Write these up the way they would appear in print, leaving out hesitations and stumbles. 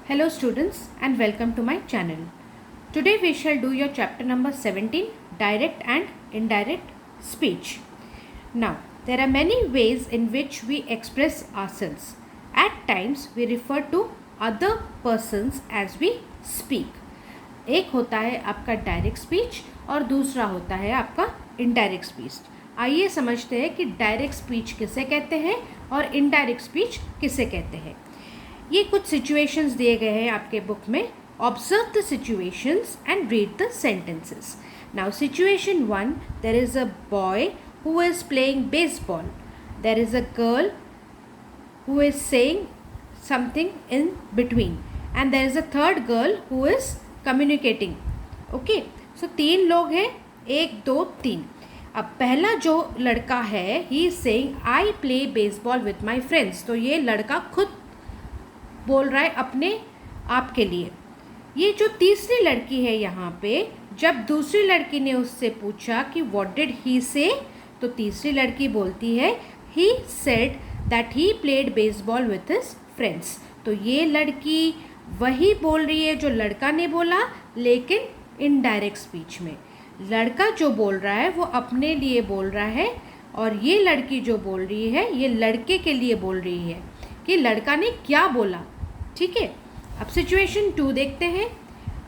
Hello students and welcome to my channel. Today we shall do your chapter number 17, direct and indirect speech. Now there are many ways in which we express ourselves. At times we refer to other persons as we speak. एक होता है आपका direct speech और दूसरा होता है आपका indirect speech. आइए समझते हैं कि डायरेक्ट स्पीच किसे कहते हैं और इनडायरेक्ट स्पीच किसे कहते हैं. ये कुछ सिचुएशंस दिए गए हैं आपके बुक में. Observe the situations and read the sentences. Now situation 1, there is a boy who is playing baseball. There is a girl who is saying something in between and there is a third girl who is communicating. Okay, so तीन लोग हैं, 1 2 3. अब पहला जो लड़का है he is saying I play baseball with my friends. तो ये लड़का खुद बोल रहा है अपने आप के लिए. ये जो तीसरी लड़की है यहाँ पे, जब दूसरी लड़की ने उससे पूछा कि व्हाट डिड ही से, तो तीसरी लड़की बोलती है ही said that he played baseball with his friends. तो ये लड़की वही बोल रही है जो लड़का ने बोला, लेकिन इनडायरेक्ट स्पीच में. लड़का जो बोल रहा है वो अपने लिए बोल रहा है और ये लड़की जो बोल रही है ये लड़के के लिए बोल रही है कि लड़का ने क्या बोला. ठीक है, अब सिचुएशन 2 देखते हैं.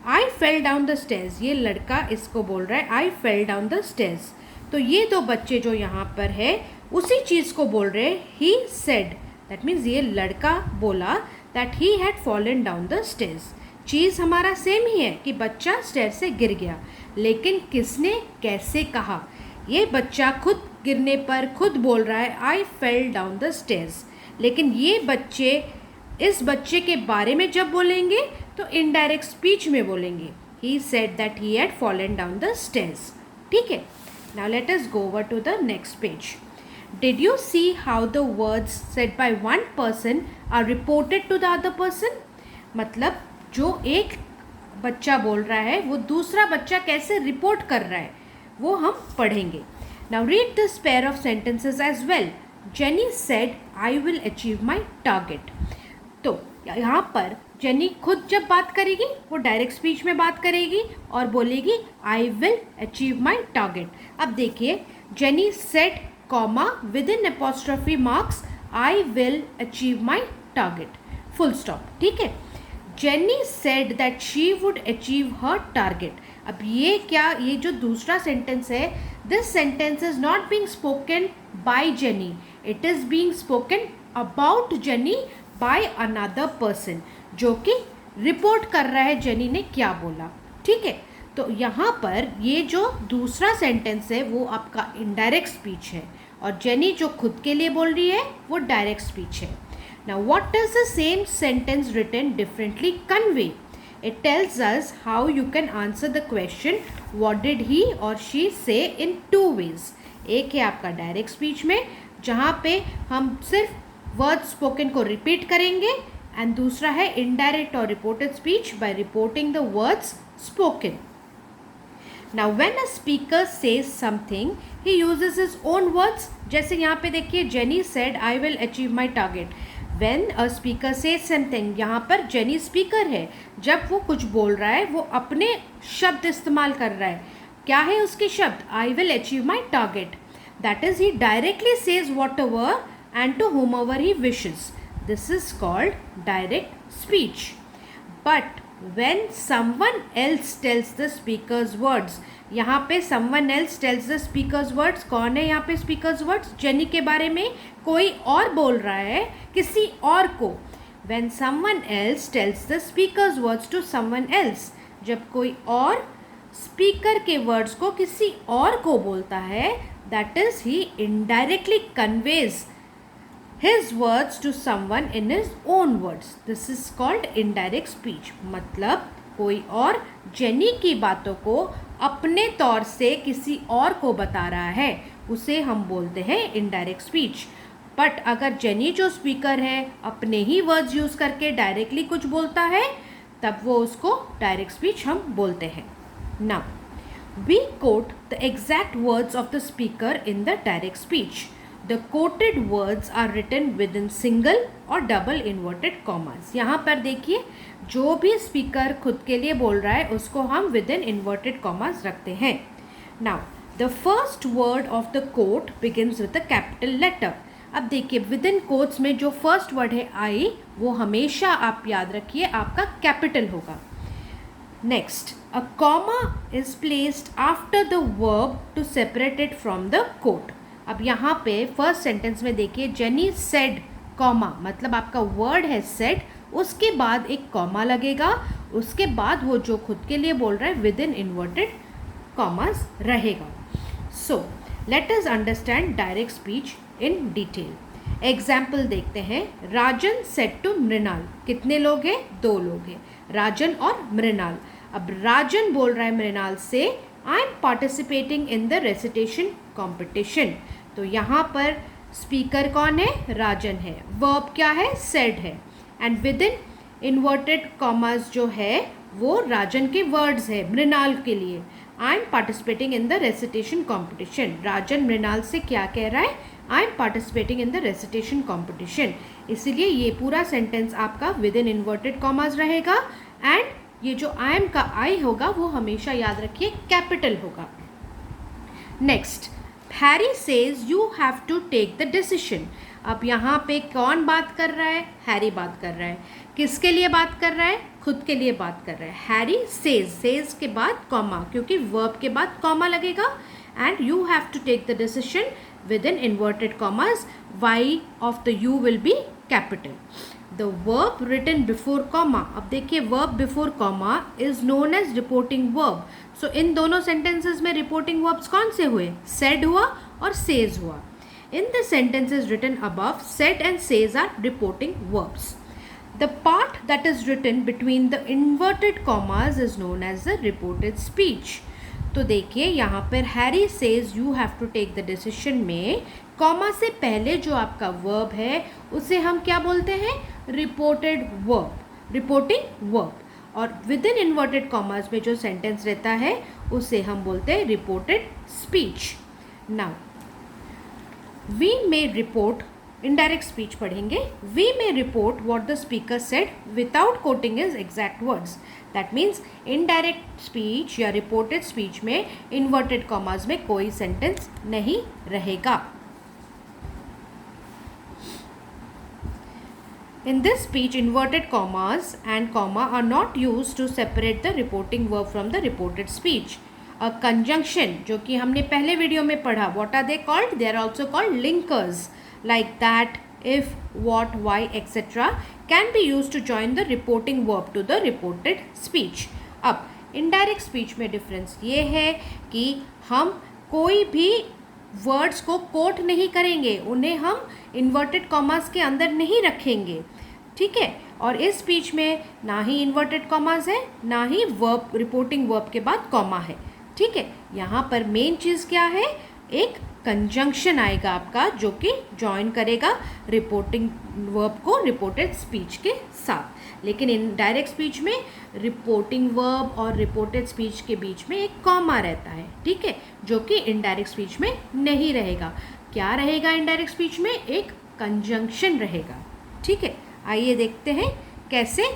आई फेल डाउन द स्टेयर्स. ये लड़का इसको बोल रहा है आई फेल डाउन द स्टेयर्स. तो ये दो बच्चे जो यहाँ पर है उसी चीज़ को बोल रहे हैं ही सेड. दैट मीन्स ये लड़का बोला that he had fallen down the stairs. चीज़ हमारा सेम ही है कि बच्चा स्टेयर से गिर गया, लेकिन किसने कैसे कहा. ये बच्चा खुद गिरने पर खुद बोल रहा है आई फेल डाउन द स्टेयर्स, लेकिन ये बच्चे इस बच्चे के बारे में जब बोलेंगे तो इनडायरेक्ट स्पीच में बोलेंगे he said that he had fallen down the stairs. ठीक है, now let us go over to the next page. Did you see how the words said by one person are reported to the other person? मतलब जो एक बच्चा बोल रहा है वो दूसरा बच्चा कैसे रिपोर्ट कर रहा है वो हम पढ़ेंगे. Now read this pair of sentences as well. Jenny said I will achieve my target. तो यहाँ पर जेनी खुद जब बात करेगी वो डायरेक्ट स्पीच में बात करेगी और बोलेगी I will achieve my target. अब देखिए jenny said comma with in apostrophe marks I will achieve my target full stop. ठीक है, jenny said that she would achieve her target. अब ये क्या, ये जो दूसरा सेंटेंस है, this sentence is not being spoken by jenny, it is being spoken about jenny by another person, जो कि रिपोर्ट कर रहा है जेनी ने क्या बोला. ठीक है, तो यहाँ पर ये जो दूसरा सेंटेंस है वो आपका इनडायरेक्ट स्पीच है और जेनी जो खुद के लिए बोल रही है वो डायरेक्ट स्पीच है. Now what does the same sentence written differently convey? It tells us how you can answer the question what did he or she से इन 2 वेज. एक है आपका डायरेक्ट स्पीच में जहाँ पे हम सिर्फ वर्ड स्पोकन को रिपीट करेंगे, एंड दूसरा है इनडायरेक्ट और reported speech bye reporting the words spoken. Now when a speaker says something he uses his own words. जैसे यहाँ पे देखिए jenny said I will achieve my target. When a speaker says something, यहाँ पर jenny speaker है, जब वो कुछ बोल रहा है वो अपने शब्द इस्तेमाल कर रहा है. क्या है उसके शब्द? I will achieve my target. That is he directly says what ever and to whomever he wishes. This is called direct speech. But when someone else tells the speaker's words, यहाँ पे someone else tells the speaker's words, कौन है यहाँ पे speaker's words? Jenny के बारे में कोई और बोल रहा है किसी और को. When someone else tells the speaker's words to someone else, जब कोई और स्पीकर के वर्ड्स को किसी और को बोलता है, that is he indirectly conveys his words to someone in his own words. This is called indirect speech. मतलब कोई और जेनी की बातों को अपने तौर से किसी और को बता रहा है, उसे हम बोलते हैं इनडायरेक्ट स्पीच. बट अगर जेनी जो स्पीकर है अपने ही वर्ड्स यूज़ करके डायरेक्टली कुछ बोलता है, तब वो उसको डायरेक्ट स्पीच हम बोलते हैं. Now we quote the exact words of the speaker in the direct speech. The quoted words are written within single or double inverted commas. यहाँ पर देखिए जो भी स्पीकर खुद के लिए बोल रहा है उसको हम विद इन इन्वर्टेड कॉमास रखते हैं। Now the first word of the quote begins with a capital letter. अब देखिए विद इन कोट्स में जो फर्स्ट वर्ड है आई, वो हमेशा आप याद रखिए आपका कैपिटल होगा। Next, a comma is placed after the verb to separate it from the quote. अब यहाँ पे फर्स्ट सेंटेंस में देखिए जेनी सेड कॉमा, मतलब आपका वर्ड है सेड, उसके बाद एक कॉमा लगेगा, उसके बाद वो जो खुद के लिए बोल रहा है विद इन इन्वर्टेड कॉमास रहेगा। So let us understand direct speech in detail. Example देखते हैं। राजन सेड टू मृणाल। कितने लोग हैं? 2 लोग हैं, राजन और मृणाल। अब राजन बोल रहा है मृणाल से आई am participating in the recitation competition. तो यहाँ पर स्पीकर कौन है? राजन है। वर्ब क्या है? सेड है। And with in inverted commas जो है वो राजन के वर्ड्स है मृणाल के लिए। I am participating in the recitation competition. Rajan Mrinal से क्या कह रहा है? I am participating in the recitation competition. इसीलिए ये पूरा सेंटेंस आपका विद इन इन्वर्टेड कॉमास रहेगा। एंड ये जो आई एम का आई होगा वो हमेशा याद रखिए कैपिटल होगा। Next, Harry says you have to take the decision. अब यहाँ पे कौन बात कर रहा है? हैरी बात कर रहा है। किसके लिए बात कर रहा है? खुद के लिए बात कर रहा है। हैरी सेज, सेज के बाद कॉमा, क्योंकि वर्ब के बाद कॉमा लगेगा। And you have to take the decision within inverted commas, Y of the you will be capital. The verb written before comma. अब देखिए verb before comma is known as reporting verb. So इन दोनों sentences में reporting verbs कौन से हुए? Said हुआ और सेज हुआ। In the sentences written above, said and says are reporting verbs. The part that is written between the inverted commas is known as the reported speech. तो देखिए यहाँ पर Harry says you have to take the decision में comma से पहले जो आपका verb है उसे हम क्या बोलते हैं? Reported verb, reporting verb. और विद इन इन्वर्टेड कॉमास में जो सेंटेंस रहता है उसे हम बोलते हैं reported speech. Now we may report, indirect speech पढ़ेंगे। we may report what the speaker said without quoting his exact words. that means indirect speech या reported speech में inverted commas में कोई sentence नहीं रहेगा। In this speech, inverted commas and comma are not used to separate the reporting verb from the reported speech. A conjunction जो कि हमने पहले वीडियो में पढ़ा, what are they called? They are also called linkers, like that, if, what, why, etc. can be used to join the reporting verb to the reported speech. अब indirect speech में difference ये है कि हम कोई भी words को quote नहीं करेंगे, उन्हें हम inverted commas के अंदर नहीं रखेंगे, ठीक है। और इस स्पीच में ना ही इन्वर्टेड कॉमास है ना ही वर्ब, रिपोर्टिंग वर्ब के बाद कॉमा है, ठीक है। यहाँ पर मेन चीज़ क्या है? एक कंजंक्शन आएगा आपका जो कि जॉइन करेगा रिपोर्टिंग वर्ब को रिपोर्टेड स्पीच के साथ। लेकिन इन डायरेक्ट स्पीच में रिपोर्टिंग वर्ब और रिपोर्टेड स्पीच के बीच में एक कॉमा रहता है, ठीक है, जो कि इनडायरेक्ट स्पीच में नहीं रहेगा। क्या रहेगा इनडायरेक्ट स्पीच में? एक कंजंक्शन रहेगा, ठीक है। आइए देखते हैं कैसे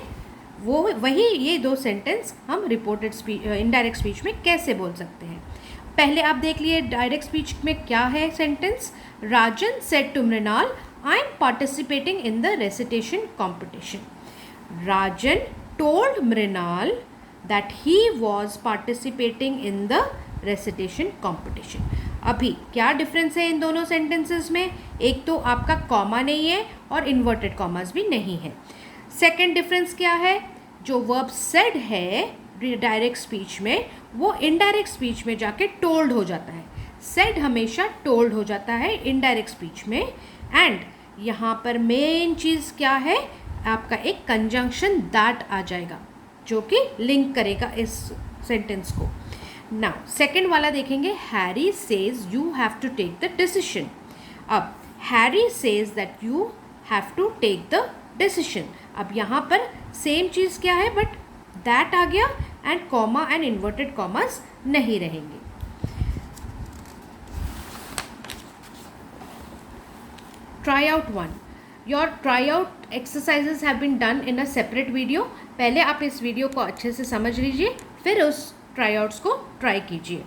वो वही ये 2 सेंटेंस हम रिपोर्टेड स्पीच, इनडायरेक्ट स्पीच में कैसे बोल सकते हैं। पहले आप देख लिए डायरेक्ट स्पीच में क्या है sentence. Rajan said to Mrinal I am participating in the recitation competition. Rajan told Mrinal that he was participating in the recitation competition. अभी क्या डिफरेंस है इन दोनों सेंटेंसेस में? एक तो आपका कॉमा नहीं है और इन्वर्टेड कॉमास भी नहीं है। सेकंड डिफरेंस क्या है? जो वर्ब सेड है डायरेक्ट स्पीच में वो इनडायरेक्ट स्पीच में जाके टोल्ड हो जाता है। सेड हमेशा टोल्ड हो जाता है इनडायरेक्ट स्पीच में। एंड यहाँ पर मेन चीज़ क्या है? आपका एक कंजंक्शन दैट आ जाएगा जो कि लिंक करेगा इस सेंटेंस को। नाउ सेकेंड वाला देखेंगे, Harry says you have to take the decision. अब Harry says that you have to take the decision. अब यहाँ पर सेम चीज़ क्या है बट दैट आ गया and comma and inverted commas नहीं रहेंगे। try out one. Your tryout exercises have been done in a separate video. पहले आप इस वीडियो को अच्छे से समझ लीजिए, फिर उस ट्राईआउट्स को ट्राई कीजिए.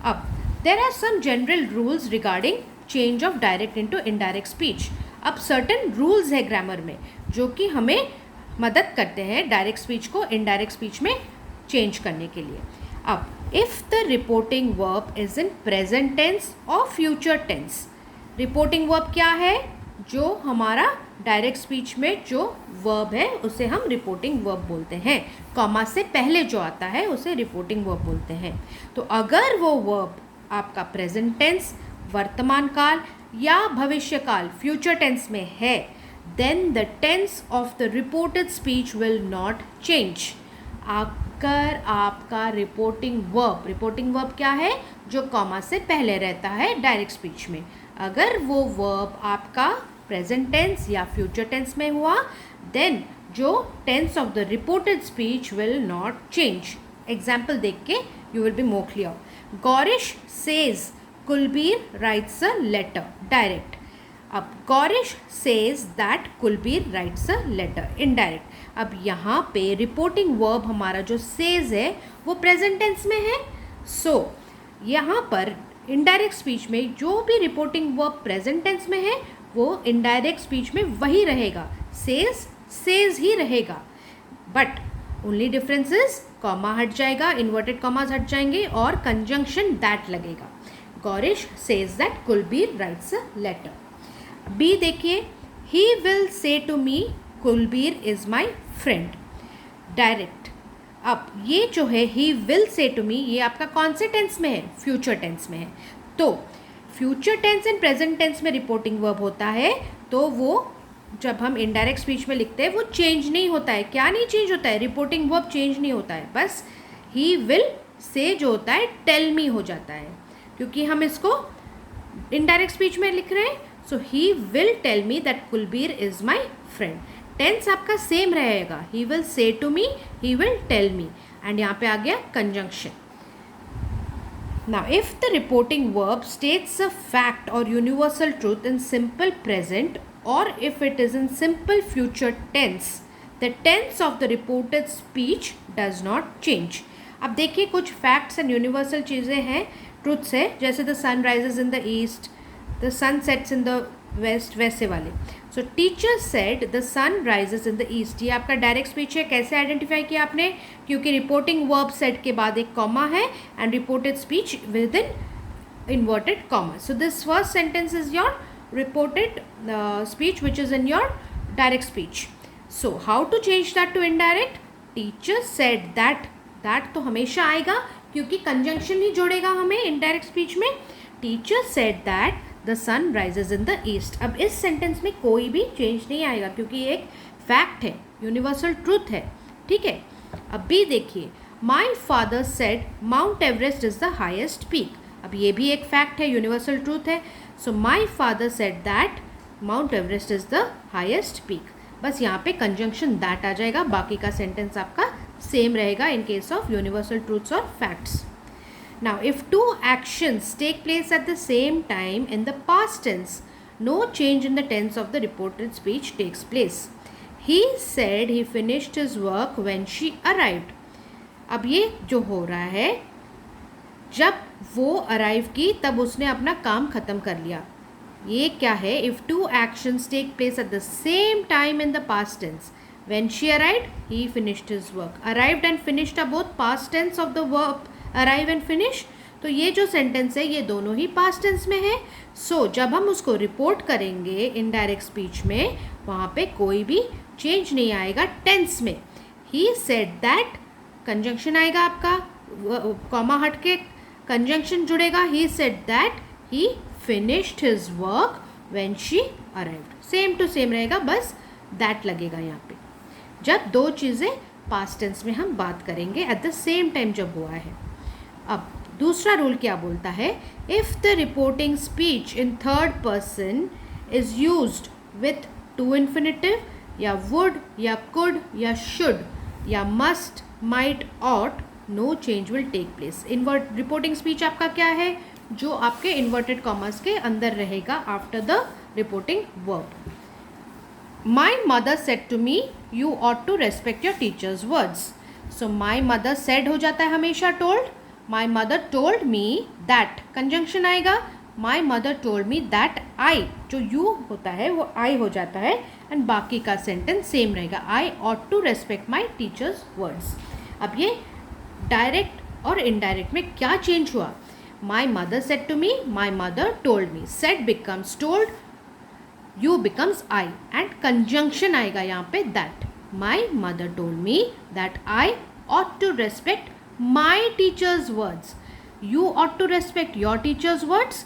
अब there are some general rules regarding change of direct into indirect speech. अब सर्टन रूल्स है ग्रामर में जो कि हमें मदद करते हैं डायरेक्ट स्पीच को इनडायरेक्ट स्पीच में चेंज करने के लिए. अब if the reporting verb is in present tense और फ्यूचर टेंस. रिपोर्टिंग वर्ब क्या है? जो हमारा डायरेक्ट स्पीच में जो वर्ब है उसे हम रिपोर्टिंग वर्ब बोलते हैं. कॉमा से पहले जो आता है उसे रिपोर्टिंग वर्ब बोलते हैं. तो अगर वो वर्ब आपका प्रेजेंट टेंस, वर्तमान काल या भविष्य काल, फ्यूचर टेंस में है, then the tense of the reported speech will not change. अगर आपका रिपोर्टिंग वर्ब क्या है? जो कॉमा से पहले रहता है डायरेक्ट स्पीच में, अगर वो वर्ब आपका प्रेजेंट टेंस या फ्यूचर टेंस में हुआ, देन जो tense of the reported speech will not change. Example देख के you will be more clear. Gaurish says Kulbir writes a letter. Direct. अब Gaurish says that Kulbir writes a letter. Indirect. अब यहाँ पे रिपोर्टिंग वर्ब हमारा जो सेज है वो प्रेजेंट टेंस में है. सो यहाँ पर इनडायरेक्ट स्पीच में जो भी रिपोर्टिंग वर्ब प्रेजेंट टेंस में है वो इनडायरेक्ट स्पीच में वही रहेगा. सेज ही रहेगा. But only difference is comma हट जाएगा, इन्वर्टेड कॉमाज हट जाएंगे और कंजंक्शन दैट लगेगा. Gaurish says that Kulbir writes a letter. B देखिए, he will say to me Kulbir is my friend. Direct. अब ये जो है ही विल से टू मी, ये आपका कौन से टेंस में है? फ्यूचर टेंस में है. तो future tense and present tense में रिपोर्टिंग वर्ब होता है, तो वो जब हम इनडायरेक्ट स्पीच में लिखते हैं वो चेंज नहीं होता है. क्या नहीं चेंज होता है? रिपोर्टिंग वर्ब चेंज नहीं होता है. बस ही विल से जो होता है टेल मी हो जाता है, क्योंकि हम इसको इनडायरेक्ट स्पीच में लिख रहे हैं. So he will tell me that Kulbir is my friend. Tense आपका सेम रहेगा. He will say to me, he will tell me, and यहाँ पे आ गया conjunction. Now, if the reporting verb states a fact or universal truth in simple present, or if it is in simple future tense, the tense of the reported speech does not change. अब देखिए कुछ facts and universal चीज़ें हैं, truths है, जैसे the sun rises in the east, the sun sets in the west, वैसे वाले. So teacher said the sun rises in the east. ये आपका डायरेक्ट स्पीच है. कैसे आइडेंटिफाई किया आपने? क्योंकि रिपोर्टिंग वर्ब सेड के बाद एक कॉमा है and reported speech within inverted comma. So this first sentence is your reported speech which is in your direct speech. So how to change that to indirect? Teacher said that. That तो हमेशा आएगा क्योंकि conjunction ही जोड़ेगा हमें indirect speech में. Teacher said that the sun rises in the east. अब इस सेंटेंस में कोई भी चेंज नहीं आएगा क्योंकि ये एक फैक्ट है, यूनिवर्सल ट्रूथ है. ठीक है. अब भी देखिए, my father said Mount Everest is the highest peak. अब ये भी एक फैक्ट है, यूनिवर्सल ट्रूथ है. So my father said that Mount Everest is the highest peak. बस यहाँ पे कंजंक्शन दैट आ जाएगा, बाकी का सेंटेंस आपका सेम रहेगा in case of universal truths और facts. Now, if two actions take place at the same time in the past tense, no change in the tense of the reported speech takes place. He said he finished his work when she arrived. अब ये जो हो रहा है, जब वो arrive की तब उसने अपना काम ख़त्म कर लिया. ये क्या है? If two actions take place at the same time in the past tense, when she arrived, he finished his work. Arrived and finished are both past tense of the verb arrive and finish. तो ये जो sentence है ये दोनों ही past tense में है. सो जब हम उसको रिपोर्ट करेंगे इनडायरेक्ट स्पीच में, वहाँ पे कोई भी चेंज नहीं आएगा टेंस में. ही सेड दैट, कंजंक्शन आएगा आपका, कॉमा हट के कंजंक्शन जुड़ेगा. He said that he finished his work when she arrived. Same to same रहेगा, बस दैट लगेगा यहाँ पे जब दो चीज़ें पास्ट टेंस में हम बात करेंगे एट द सेम टाइम जब हुआ है. अब दूसरा रूल क्या बोलता है? If the reporting speech in third person is used with to infinitive या वुड या कुड या शुड या must, might, ought, no change will take place. Reporting speech आपका क्या है? जो आपके इन्वर्टेड कॉमर्स के अंदर रहेगा after the reporting verb. My mother said to me, you ought to respect your teacher's words. So my mother said हो जाता है हमेशा told. My mother told me that conjunction आएगा. My mother told me that I, जो you होता है वो I हो जाता है and बाकी का sentence सेम रहेगा. I ought to respect my teacher's words. अब ये डायरेक्ट और इनडायरेक्ट में क्या चेंज हुआ? My mother said to me, my mother told me. Said becomes told, you becomes I and conjunction आएगा यहाँ पे that. My mother told me that I ought to respect my teacher's words. You ought to respect your teacher's words.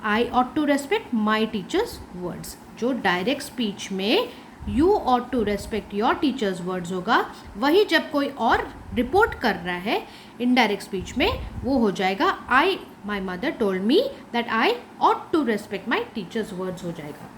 I ought to respect my teacher's words. जो direct speech में you ought to respect your teacher's words होगा, वही जब कोई और report कर रहा है इनडायरेक्ट स्पीच में वो हो जाएगा my mother told me that I ought to respect my teacher's words हो जाएगा.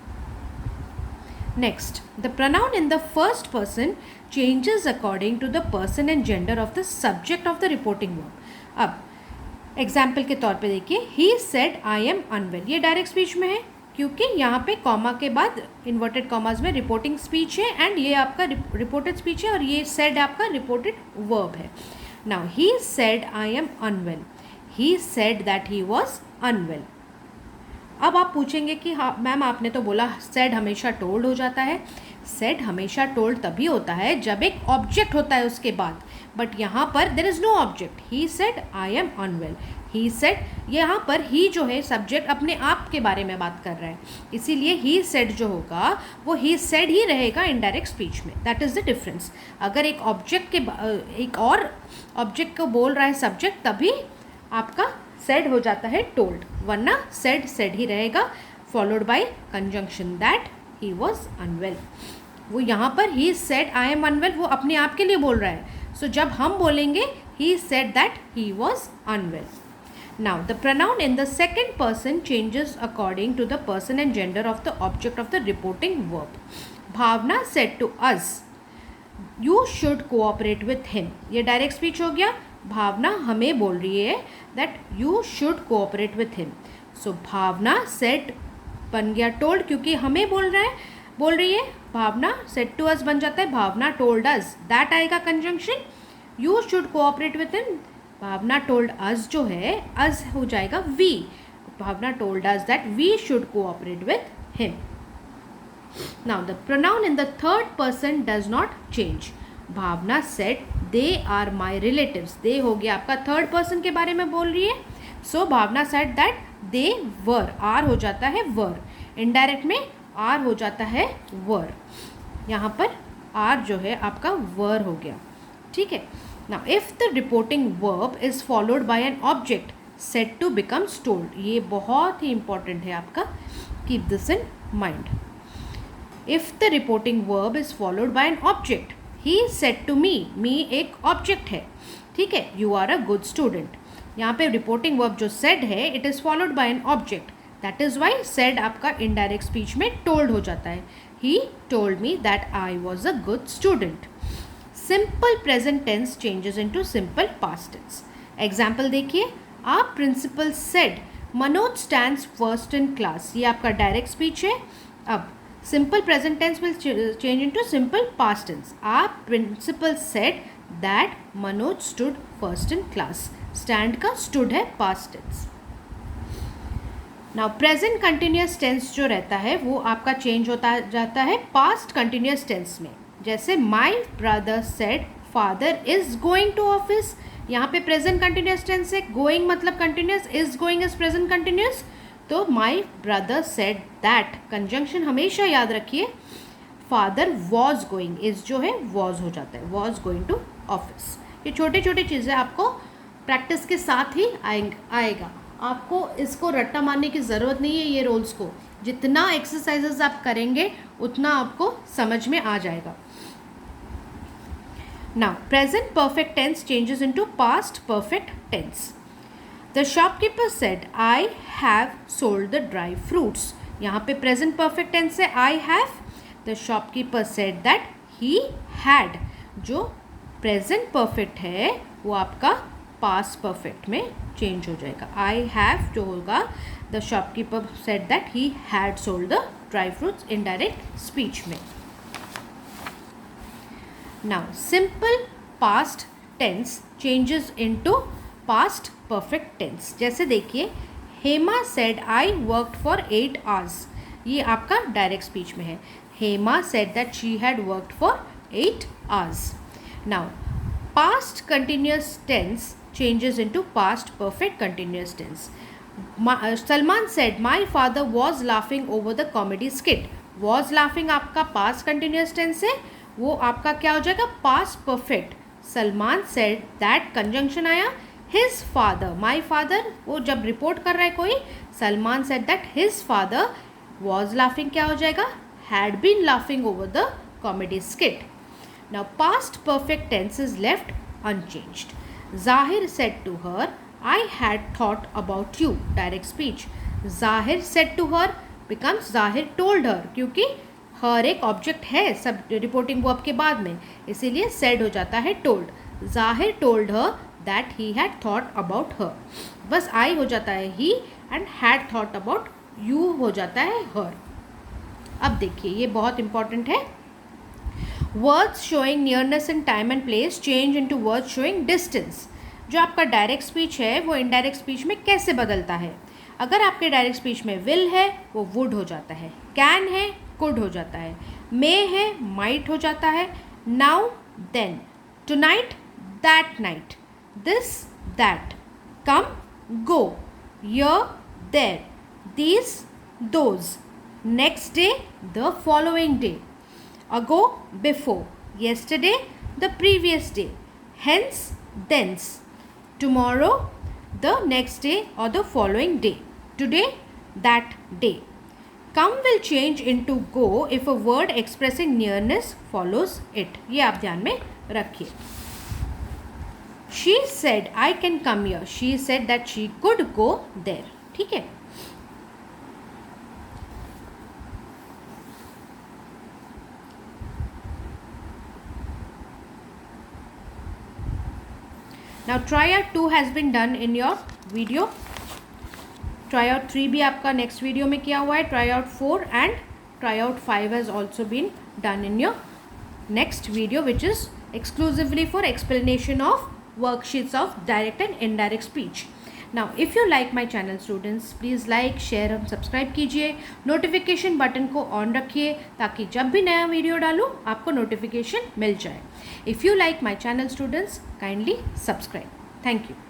Next, the pronoun in the first person changes according to the person and gender of the subject of the reporting verb. अब example के तौर पे देखिए, he said I am unwell. ये direct speech में है क्योंकि यहाँ पे कॉमा के बाद इन्वर्टेड कॉमाज में रिपोर्टिंग स्पीच है एंड ये आपका रिपोर्टेड स्पीच है और ये said आपका रिपोर्टेड वर्ब है. Now he said I am unwell. He said that he was unwell. अब आप पूछेंगे कि हाँ मैम आपने तो बोला सेड हमेशा टोल्ड हो जाता है. सेड हमेशा टोल्ड तभी होता है जब एक ऑब्जेक्ट होता है उसके बाद, बट यहाँ पर there is no object. He said I am unwell. He said, यहाँ पर ही जो है सब्जेक्ट अपने आप के बारे में बात कर रहा है, इसीलिए ही सेड जो होगा वो ही सेड ही रहेगा इनडायरेक्ट स्पीच में. That is the difference. अगर एक ऑब्जेक्ट के एक और ऑब्जेक्ट को बोल रहा है सब्जेक्ट तभी आपका सेड हो जाता है टोल्ड, वरना सेड सेड ही रहेगा followed by conjunction that he was unwell. वो यहाँ पर he said I am unwell वो अपने आप के लिए बोल रहा है. सो जब हम बोलेंगे he said that he was unwell. Now the pronoun in the second person changes according to the person and gender of the object of the reporting verb. Bhavna said to us, you should cooperate with him. ये direct speech हो गया. भावना हमें बोल रही है that you should cooperate with him. So Bhavna said बन गया told क्योंकि हमें बोल रही है. भावना सेड टू अस बन जाता है भावना टोल्ड अस. दैट आएगा conjunction. You should cooperate with him. Bhavna told us जो है अस हो जाएगा we. Bhavna told us that we should cooperate with him. Now the pronoun in the third person does not change. Bhavna said they are my relatives. They हो गया आपका third person के बारे में बोल रही है. So Bhavna said that they were. Are हो जाता है वर. इनडायरेक्ट में आर हो जाता है वर. यहाँ पर आर जो है आपका वर हो गया. ठीक है. Now if the reporting verb is followed by an object said to becomes told. ये बहुत ही इंपॉर्टेंट है आपका, keep this in mind. If the reporting verb is followed by an object, he said to me. Me एक object है. ठीक है. You are a good student. यहाँ पे रिपोर्टिंग वर्ब जो सेड है it is followed by an object. That is why said आपका indirect speech में टोल्ड हो जाता है. He told me that I was a good student. Simple present tense changes into simple past tense. Example देखिए. Our principal said Manoj stands first in class. ये आपका direct speech है. अब simple present tense will change into simple past tense. Our principal said that Manoj stood first in class. Stand का stood है past tense. Now present continuous tense जो रहता है वो आपका change होता जाता है past continuous tense में. जैसे my brother said father is going to office. यहाँ पे present continuous tense है. going मतलब continuous, is going is present continuous. तो my brother said that conjunction हमेशा याद रखिए. फादर वॉज गोइंग, इज जो है वॉज हो जाता है. Was going to office. ये छोटे छोटे चीज़ें आपको प्रैक्टिस के साथ ही आएगा. आपको इसको रट्टा मारने की ज़रूरत नहीं है. ये रोल्स को जितना एक्सरसाइजेस आप करेंगे उतना आपको समझ में आ जाएगा. Now present perfect tense changes into past perfect tense. The shopkeeper said, I have sold the dry fruits. यहाँ पे present perfect tense है I have. The shopkeeper said that he had. जो present perfect है वो आपका past perfect में change हो जाएगा. I have जो होगा the shopkeeper said that he had sold the dry fruits indirect speech में. Now simple past tense changes into past perfect tense. जैसे देखिए, Hema said I worked for 8 hours. ये आपका डायरेक्ट स्पीच में है. Hema said that she had worked for 8 hours. Now past continuous tense changes into past perfect continuous tense. Salman said my father was laughing over the comedy skit. Was laughing आपका past continuous tense है, वो आपका क्या हो जाएगा past perfect. Salman said that conjunction आया his father. My father वो जब रिपोर्ट कर रहा है कोई, Salman said that his father was laughing क्या हो जाएगा had been laughing over the comedy skit. Now past perfect tense is left unchanged. Zahir said to her, I had thought about you. Direct speech. Zahir said to her becomes Zahir told her, क्योंकि her एक object है सब reporting verb के बाद में, इसीलिए said हो जाता है told. Zahir told her that he had thought about her. बस I हो जाता है he and had thought about you हो जाता है her. अब देखिए ये बहुत इंपॉर्टेंट है. Words showing nearness in time and place change into words showing distance. जो आपका डायरेक्ट स्पीच है वो इनडायरेक्ट स्पीच में कैसे बदलता है. अगर आपके डायरेक्ट स्पीच में विल है वो वुड हो जाता है, कैन है कुड हो जाता है, मे है माइट हो जाता है, now then, tonight that night, this that, come go, here there, these those, next day the following day, ago before, yesterday the previous day, hence thence, tomorrow the next day or the following day, today that day. Come will change into go if a word expressing nearness follows it. ये आप ध्यान में रखिए. She said I can come here. She said that she could go there. ठीक है. Now tryout 2 has been done in your video. Tryout 3 भी आपका next video में किया हुआ है. Tryout 4 and tryout 5 has also been done in your next video, which is exclusively for explanation of worksheets of direct and indirect speech. Now if you like my channel students, please like, share और subscribe कीजिए. Notification button को on रखिए ताकि जब भी नया video डालूँ आपको नोटिफिकेशन मिल जाए. If you like my channel students, kindly subscribe. Thank you.